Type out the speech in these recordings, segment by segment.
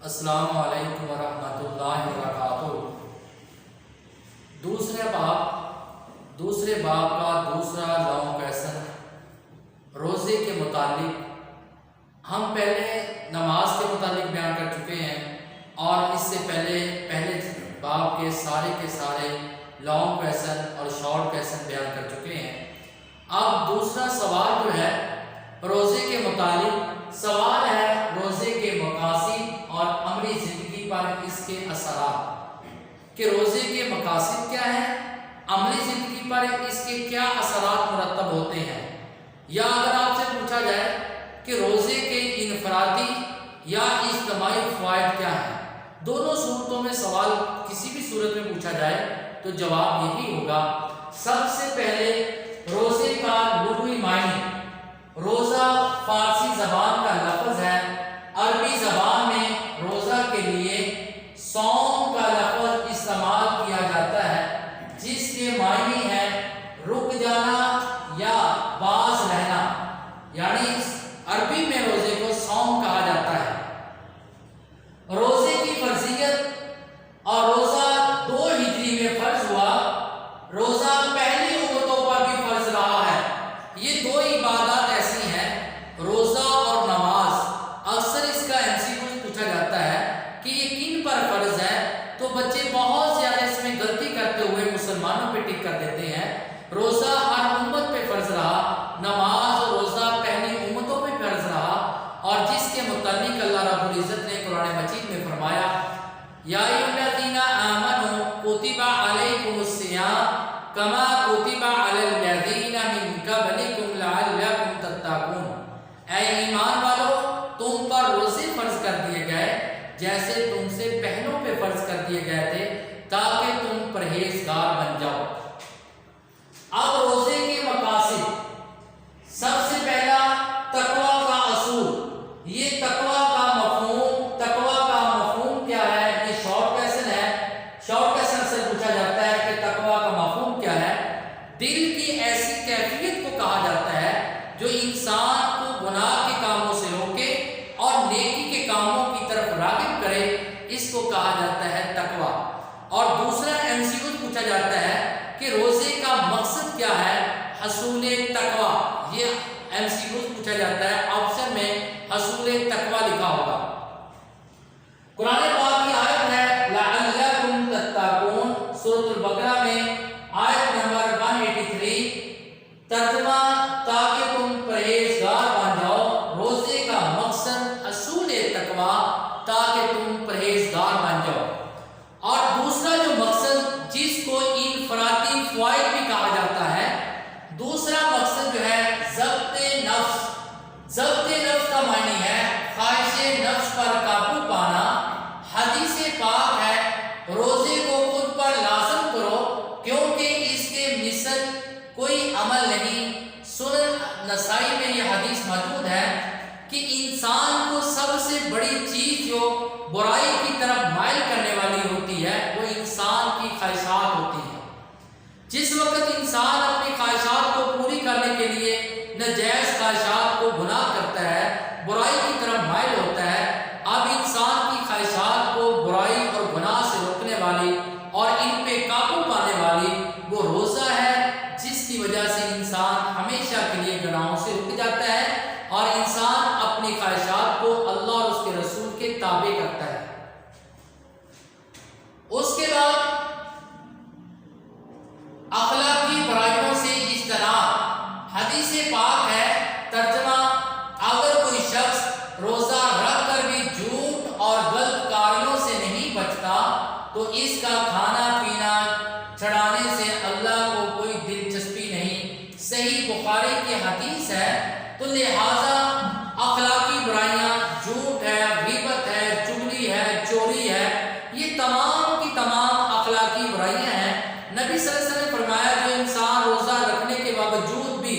السلام علیکم ورحمۃ اللہ وبرکاتہ۔ دوسرے باب کا دوسرا لانگ کویسچن روزے کے متعلق ہم پہلے نماز کے متعلق بیان کر چکے ہیں اور اس سے پہلے باب کے سارے لانگ کویسچن اور شارٹ کویسچن بیان کر چکے ہیں۔ اب دوسرا سوال جو ہے روزے کے متعلق سوال ہے روزے کے مقاصد اور عملی زندگی پر اس کے اثرات، کہ روزے کے مقاصد کیا ہیں، عملی زندگی پر اس کے کیا اثرات مرتب ہوتے ہیں، یا اگر آپ سے پوچھا جائے کہ روزے کے انفرادی یا اجتماعی فوائد کیا ہیں، دونوں صورتوں میں سوال کسی بھی صورت میں پوچھا جائے تو جواب یہی ہوگا۔ سب سے پہلے روزے کا لغوی معنی، روزہ فارسی زبان کا لفظ ہے، عربی زبان میں روزہ کے لیے صوم کا لفظ استعمال کیا جاتا ہے، جس کے معنی ہے رک جانا یا باز رہنا، یعنی عربی میں روزے کو صوم کہا جاتا ہے۔ روزے کی فرضیت اور روزہ 2 ہجری میں فرض ہوا، روزہ پہلی امتوں پر بھی فرض رہا ہے۔ یہ 2 عبادات ایسی ہیں، روزہ اور نماز، اکثر اس کا MCQ پوچھا جاتا ہے کہ یہ کن پر فرض ہے، تو بچے بہت زیادہ اس میں غلطی کرتے ہوئے مسلمانوں پہ ٹک کر دیتے ہیں۔ روزہ ہر امت پہ فرض رہا، نماز اور روزہ پہلی امتوں پہ فرض رہا، اور جس کے متعلق اللہ رب العزت نے قرآن مجید میں فرمایا یا ایھا الذین آمنوا کتب علیکم الصیام کما کتب علی الذین من قبلکم لعلکم تتقون، اے ایمان والو تم پر روزے فرض کر دیے گئے جیسے تم سے پہلوں پہ فرض کر دیے گئے تھے تاکہ تم پرہیزگار بن جاؤ۔ اب روزے کے مقاصد، سب سے پہلا تقوی کا اصول، یہ تقوی کا مفہوم کیا ہے، یہ شارٹ کویسچن ہے۔ شارٹ کویسچن سے پوچھا جاتا ہے کہ تقوی کا مفہوم کیا ہے۔ دل کی ایسی کیفیت کو کہا جاتا ہے جو انسان کو گناہ کے کاموں سے روکے اور نیکی کے کاموں کی طرف راغب کرے، اس کو کہا جاتا ہے تقوی۔ اور دوسرا MCQ پوچھا جاتا ہے کہ روزے کا مقصد کیا ہے، حصول تقوی، یہ MCQ پوچھا جاتا ہے، آپشن میں حصول تقوی لکھا ہوگا۔ قرآن پاک کی آیت ہے لعلکم تتقون، سورۃ البقرہ میں آیت نمبر 183، ترجمہ تاکہ تم پرہیزگار بن جاؤ، روزے کا مقصد حصول تقوی تاکہ تم پرہیزگار بن جاؤ۔ اور دوسرا جو مقصد جس کو انفرادی فوائد بھی کہا جاتا ہے، دوسرا مقصد جو ہے ضبط نفس۔ ضبط نفس کا معنی ہے خواہش نفس پر قابو پانا۔ حدیث پاک ہے روزے کو خود پر لازم کرو کیونکہ اس کے مثل کوئی عمل نہیں۔ سنن نسائی میں یہ حدیث موجود ہے کہ انسان کو سب سے بڑی چیز جو برائی کی طرف مائل کرنے والی ہوتی ہے وہ انسان کی خواہشات ہوتی ہیں۔ جس وقت انسان اپنی خواہشات کو پوری کرنے کے لیے ناجائز خواہشات کو گناہ کرتا ہے، برائی کی طرف مائل ہوتا ہے، اب انسان کی خواہشات کو برائی اور گناہ سے روکنے والی اور ان پہ قابو پانے والی وہ روزہ ہے، جس کی وجہ سے انسان ہمیشہ کے لیے گناہوں سے رک جاتا ہے اور انسان اپنی خواہشات کو اللہ اور اس کے رسول کے تابع کرتا ہے۔ اس کے بعد اخلاقی برائیوں سے اجتناب، حدیث پاک ہے ترجمہ اگر کوئی شخص روزہ رکھ کر بھی جھوٹ اور غلط کاریوں سے نہیں بچتا تو اس کا کھانا پینا چڑھانے سے اللہ کو کوئی دلچسپی نہیں، صحیح بخاری کی حدیث ہے۔ تو لہٰذا اخلاقی برائیاں، جھوٹ ہے، غیبت ہے، چغلی ہے، چوری ہے، یہ تمام کی تمام اخلاقی برائیاں ہیں۔ نبی صلی اللہ علیہ وسلم نے فرمایا جو انسان روزہ رکھنے کے باوجود بھی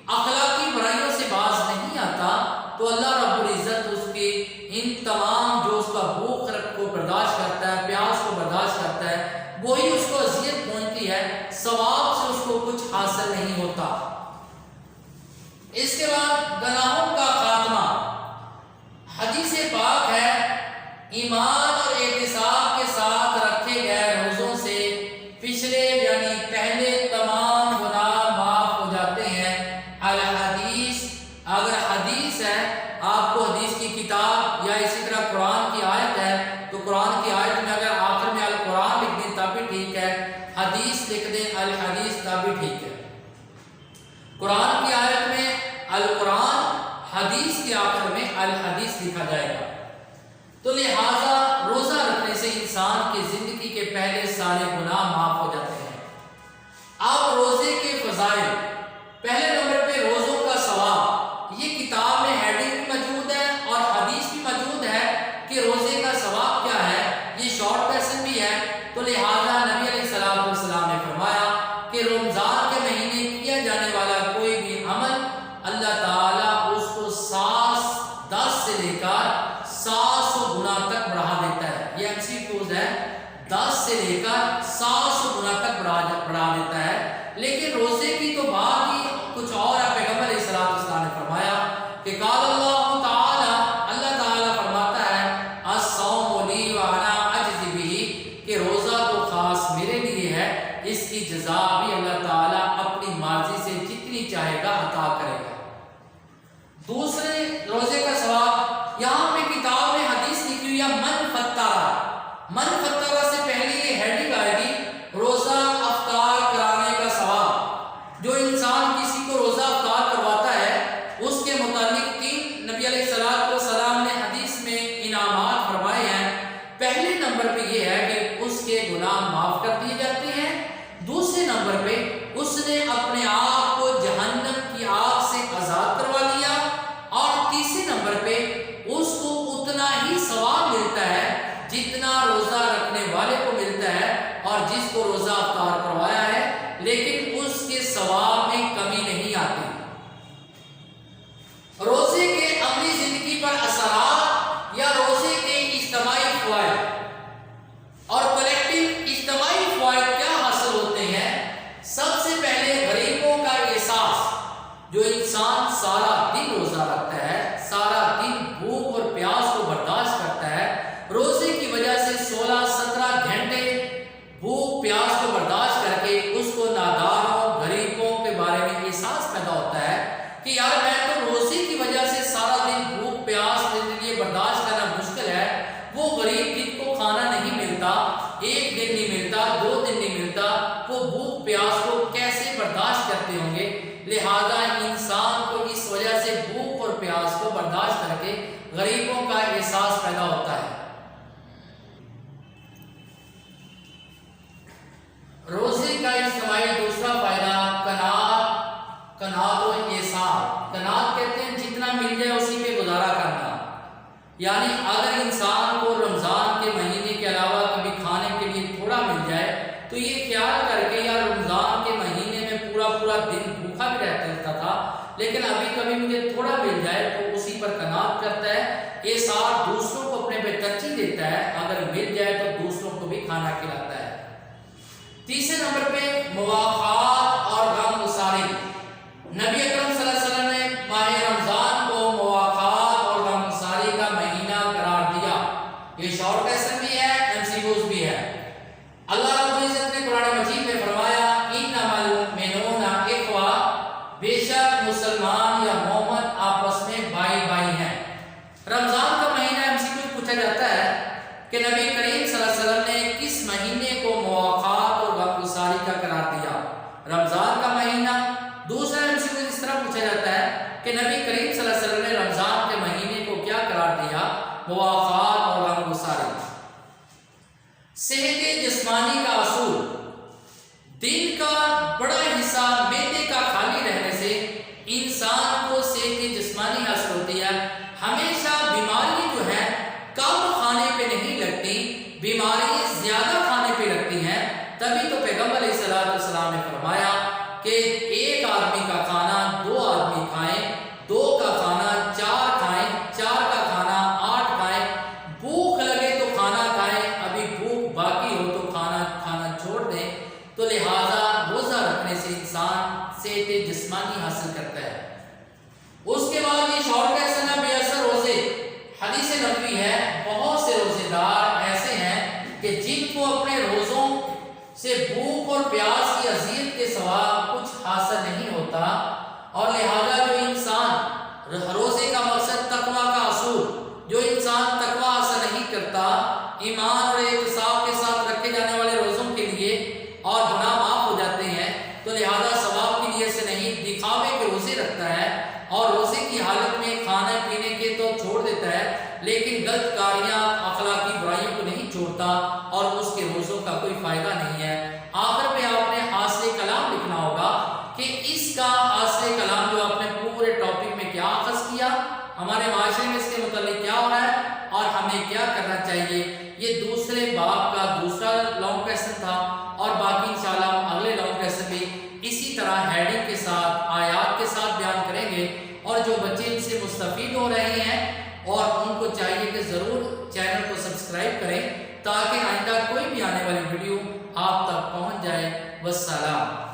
اخلاقی برائیوں سے باز نہیں آتا تو اللہ رب العزت اس کے ان تمام جو اس کا بھوک کو برداشت کرتا ہے، پیاس کو برداشت کرتا ہے، وہی اس کو اذیت پہنچتی ہے، ثواب سے اس کو کچھ حاصل نہیں ہوتا۔ اس کے بعد گناہوں کا خاتمہ، حدیث پاک ہے ایمان اور احتساب کے ساتھ رکھے گئے روزوں سے پچھلے یعنی پہلے تمام گناہ معاف ہو جاتے ہیں۔ الحدیث، اگر حدیث ہے، آپ کو حدیث کی کتاب یا اسی طرح قرآن کی آیت ہے تو قرآن کی آیت میں اگر آخر میں القرآن لکھ دیں تب بھی ٹھیک ہے، حدیث لکھ دیں الحدیث تب بھی ٹھیک ہے۔ قرآن کی آیت میں القرآن، حدیث کے آخر میں الحدیث لکھا جائے گا۔ تو لہٰذا روزہ رکھنے سے انسان کی زندگی کے پہلے سارے گناہ معاف ہو جاتے ہیں۔ اب روزے کے فضائل، پہلے نمبر پہ روزوں کا ثواب، یہ کتاب میں ہیڈنگ بھی موجود ہے اور حدیث بھی موجود ہے کہ روزے کا ثواب کیا ہے، یہ شارٹ ورژن بھی ہے۔ تو لہٰذا نبی علیہ الصلوۃ والسلام نے فرمایا کہ رمضان کے مہینے کیا جانے والا کوئی بھی عمل اللہ تعالیٰ اس کو 10 سے لے کر 700 گنا تک بڑھا دیتا ہے۔ یہ MCQs ہے، 10 سے لے کر 700 گنا تک بڑھا دیتا ہے۔ لیکن روزے کی تو بات ہی کچھ اور ہے۔ پیغمبر علیہ الصلوۃ والسلام نے فرمایا کہ قال اللہ تعالیٰ، اللہ تعالیٰ فرماتا ہے الصوم لی وانا اجزی بہ، کہ روزہ تو خاص میرے لیے ہے، اس کی جزا بھی اللہ تعالیٰ اپنی مرضی سے جتنی چاہے گا عطا کرے گا۔ دوسرے روزے کا ثواب، یہاں پہ کتاب میں حدیث لکھی ہوئی ہے من فطرہ، من فطرہ سے پہلے یہ ہیڈنگ آئے گی روزہ افطار کرانے کا ثواب۔ جو انسان کسی کو روزہ افطار کرواتا ہے اس کے متعلق 3 نبی علیہ الصلوۃ والسلام نے حدیث میں انعامات فرمائے ہیں۔ پہلے نمبر پہ یہ ہے کہ اس کے گناہ معاف کر دیے جاتے ہیں، دوسرے نمبر پہ اس نے اپنے آپ کو جہنم کی آگ سے آزاد کروا لیا، اور تیسرے نمبر پہ اس کو اتنا ہی ثواب ملتا ہے جتنا روزہ رکھنے والے کو ملتا ہے اور جس کو روزہ افطار کروایا ہے، لیکن اس کے ثواب میں کمی نہیں آتی۔ روزے کے عملی زندگی پر اثرات یا روزے کے اجتماعی فوائد اور کلیکٹیو اجتماعی فوائد کیا حاصل ہوتے ہیں؟ سب سے پہلے غریبوں کا احساس۔ جو انسان سارا دن روزہ رکھتا ہے، سارا دن بھوک اور پیاس کو برداشت کرتا ہے، روزے کی وجہ سے 16-17 گھنٹے بھوک پیاس کو برداشت کر کے اس کو ناداروں، غریبوں کے بارے میں احساس پیدا ہوتا ہے کہ یار میں تو روزے کی وجہ سے سارا دن بھوک پیاس میرے لیے برداشت کرنا مشکل ہے، وہ غریب جن کو کھانا نہیں ملتا، 1 دن نہیں ملتا، 2 دن نہیں ملتا، وہ بھوک پیاس کو کیسے برداشت کرتے ہوں گے؟ لہذا انسان کو اس وجہ سے بھوک اور پیاس کو برداشت کر کے غریبوں کا احساس پیدا ہوتا ہے۔ روزے کا اجتماعی دوسرا فائدہ قناعت و احسان۔ قناعت کہتے ہیں جتنا مل جائے اسی پہ گزارا کرنا، یعنی اگر انسان کو رمضان کے مہینے کے علاوہ کبھی کھانے کے لیے تھوڑا مل جائے تو یہ خیال کر کے یا رمضان کے مہینے میں پورا دن بھوکا بھی رہتا تھا، لیکن ابھی کبھی مجھے تھوڑا مل جائے تو اسی پر قناعت کرتا ہے، احسان دوسروں کو اپنے پہ ترجیح دیتا ہے، اگر مل جائے تو دوسروں کو بھی کھانا کھلاتا ہے۔ تیسرے نمبر پہ مواقعات اور غمگساری۔ نبی اکرم صلی اللہ علیہ وسلم نے ماہ رمضان کو مواقعات اور غمگساری کا مہینہ قرار دیا۔ یہ شارٹ ورژن بھی ہے، MCQs بھی ہے۔ اللہ رب العزت نے قرآن مجید میں فرمایا انما المؤمنون اخوہ، بے شک مسلمان یا مومن آپس میں بھائی ہیں۔ رمضان کا مہینہ MCQ پوچھا جاتا ہے کہ نبی کریم صلی اللہ علیہ وسلم نے کس مہینے کو مواقعات اور غمگساری کا قرار دیا؟ رمضان کا مہینہ۔ دوسرا MCQ اس طرح پوچھا جاتا ہے کہ نبی کریم صلی اللہ علیہ وسلم نے رمضان کے مہینے کو کیا قرار دیا؟ مواقعات اور غمگساری۔ صحت جسمانی کا اصول۔ دن کا بڑا حصہ معدے کا خالی رہنے سے انسان کو صحت جسمانی حاصل ہوتی ہے۔ ہمیشہ بیماری جو ہے کم کھانے پہ نہیں لگتی، بیماری زیادہ کھانے پہ لگتی ہیں۔ تبھی تو پیغمبر علیہ الصلوۃ والسلام نے فرمایا کہ 1 آدمی کا کھانا 2 آدمی کھائیں، 2 کا کھانا 4 کھائیں، 4 کا کھانا 8 کھائیں۔ بھوک لگے تو کھانا کھائیں، ابھی بھوک باقی ہو تو کھانا چھوڑ دیں۔ تو لہٰذا روزہ رکھنے سے انسان صحت جسمانی حاصل کرتا ہے۔ اس کے بعد یہ شارٹ ورژن ہے بے اثر روزے۔ حدیث نبوی ہے، بہت سے روزے کہ جن کو اپنے روزوں سے بھوک اور پیاس کی اذیت کے سوا کچھ حاصل نہیں ہوتا، اور لہذا جو انسان روزے کا مقصد تقوی کا اصول، جو انسان تقوی حاصل نہیں کرتا ایمان اور احتساب کے ساتھ رکھے جانے والے روزوں کے لیے، اور گناہ معاف ہو جاتے ہیں، تو لہذا ثواب کی نیت سے نہیں دکھاوے کے روزے رکھتا ہے، اور روزے کی حالت میں کھانے پینے کے تو چھوڑ دیتا ہے لیکن غلط کاریاں اخلاقی برائیوں کو نہیں چھوڑتا، اور اس کے روزوں کا کوئی فائدہ نہیں ہے۔ آخر میں آپ نے حاصل کلام لکھنا ہوگا کہ اس کا حاصل کلام جو آپ نے پورے ٹاپک میں کیا اخذ کیا، ہمارے معاشرے میں اس کے متعلق کیا ہو رہا ہے اور ہمیں کیا کرنا چاہیے۔ یہ دوسرے باب کا دوسرا لانگ کویسچن تھا، اور باقی انشاءاللہ ہم اگلے لانگ کویسچن بھی اسی طرح ہیڈنگ کے ساتھ آیات کے ساتھ بیان کریں گے، اور جو بچے ان سے مستفید ہو رہے ہیں اور ان کو چاہیے کہ ضرور چینل کو سبسکرائب کریں تاکہ آئندہ کوئی بھی آنے والی ویڈیو آپ تک پہنچ جائے۔ والسلام۔